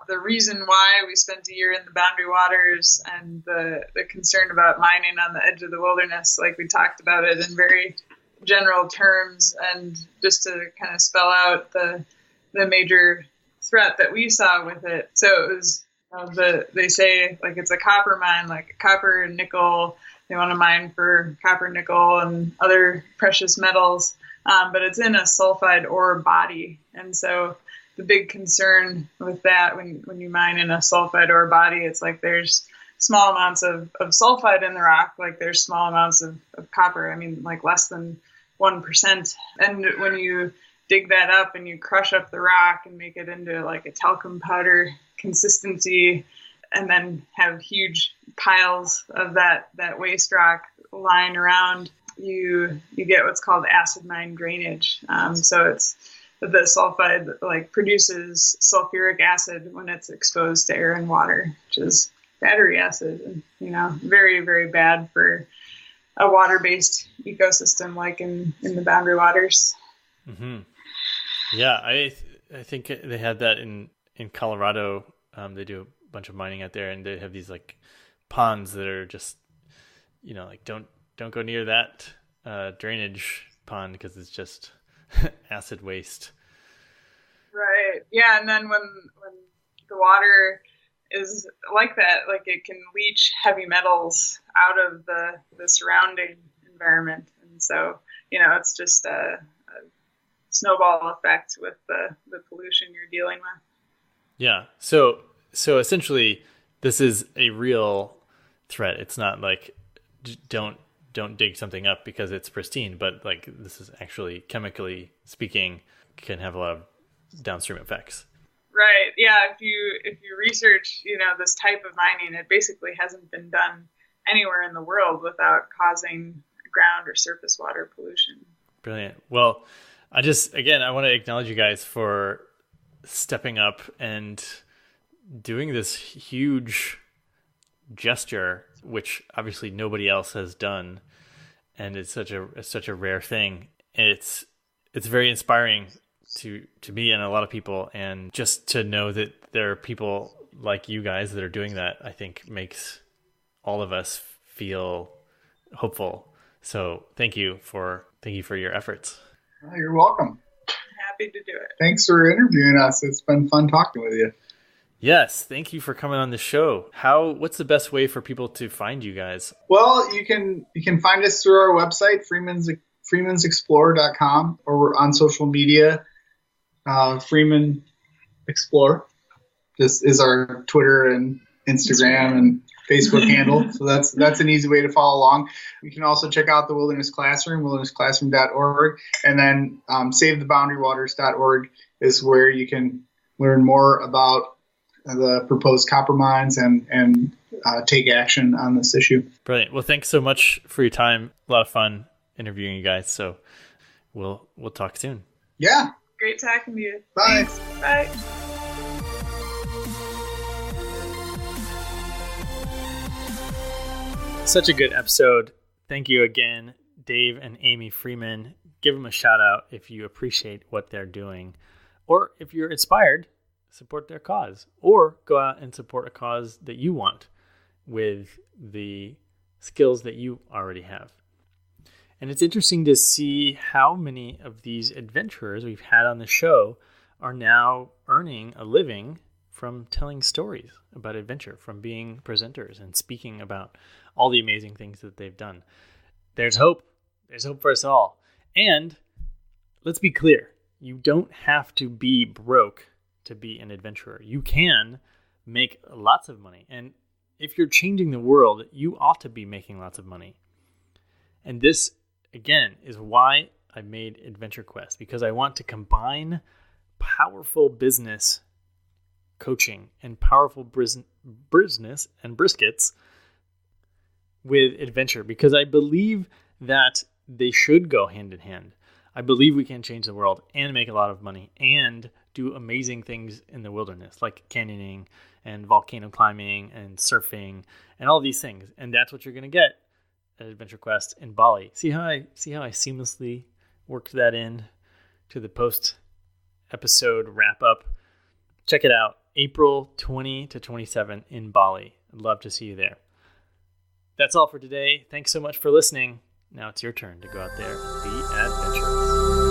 the reason why we spent a year in the Boundary Waters and the concern about mining on the edge of the wilderness, like we talked about it in very general terms, and just to kind of spell out the major threat that we saw with it. So it was they say like it's a copper mine, like copper and nickel. They want to mine for copper, nickel, and other precious metals, but it's in a sulfide ore body. And so the big concern with that, when you mine in a sulfide ore body, it's like there's small amounts of sulfide in the rock, like there's small amounts of copper. I mean, like less than 1%. And when you dig that up and you crush up the rock and make it into like a talcum powder consistency, and then have huge piles of that waste rock lying around, you get what's called acid mine drainage. So it's the sulfide like produces sulfuric acid when it's exposed to air and water, which is battery acid, and very, very bad for a water-based ecosystem like in the Boundary Waters. Mm-hmm. Yeah, I think they had that in Colorado. They do a bunch of mining out there, and they have these like ponds that are just, like don't go near that drainage pond because it's just acid waste. Right. Yeah, and then when the water is like that, like it can leach heavy metals out of the surrounding environment, and so it's just a snowball effect with the pollution you're dealing with. Yeah. So essentially, this is a real threat. It's not like don't dig something up because it's pristine, but like this is actually, chemically speaking, can have a lot of downstream effects. Right. Yeah. If you research, this type of mining, it basically hasn't been done anywhere in the world without causing ground or surface water pollution. Brilliant. Well, I want to acknowledge you guys for stepping up and doing this huge gesture, which obviously nobody else has done, and it's such a rare thing. And it's very inspiring to me and a lot of people, and just to know that there are people like you guys that are doing that, I think makes all of us feel hopeful. So thank you for your efforts. Oh, you're welcome. Happy to do it. Thanks for interviewing us. It's been fun talking with you. Yes, thank you for coming on the show. What's the best way for people to find you guys? Well, you can find us through our website, freemansexplore.com, or we're on social media. Freeman Explore. This is our Twitter and Instagram and Facebook handle. So that's an easy way to follow along. You can also check out the Wilderness Classroom, wildernessclassroom.org, and then savetheboundarywaters.org is where you can learn more about the proposed copper mines and take action on this issue. Brilliant. Well, thanks so much for your time. A lot of fun interviewing you guys. So we'll talk soon. Yeah. Great talking to you. Bye. Thanks. Bye. Such a good episode. Thank you again, Dave and Amy Freeman. Give them a shout out if you appreciate what they're doing, or if you're inspired, support their cause, or go out and support a cause that you want with the skills that you already have. And it's interesting to see how many of these adventurers we've had on the show are now earning a living from telling stories about adventure, from being presenters and speaking about all the amazing things that they've done. There's hope. There's hope for us all. And let's be clear, you don't have to be broke to be an adventurer. You can make lots of money. And if you're changing the world, you ought to be making lots of money. And this, again, is why I made Adventure Quest, because I want to combine powerful business coaching and powerful business and briskets with adventure, because I believe that they should go hand in hand. I believe we can change the world and make a lot of money and do amazing things in the wilderness, like canyoning and volcano climbing and surfing and all these things. And that's what you're going to get at Adventure Quest in Bali. See how I seamlessly worked that in to the post episode wrap up. Check it out. April 20 to 27 in Bali. I'd love to see you there. That's all for today. Thanks so much for listening. Now it's your turn to go out there and be adventurous.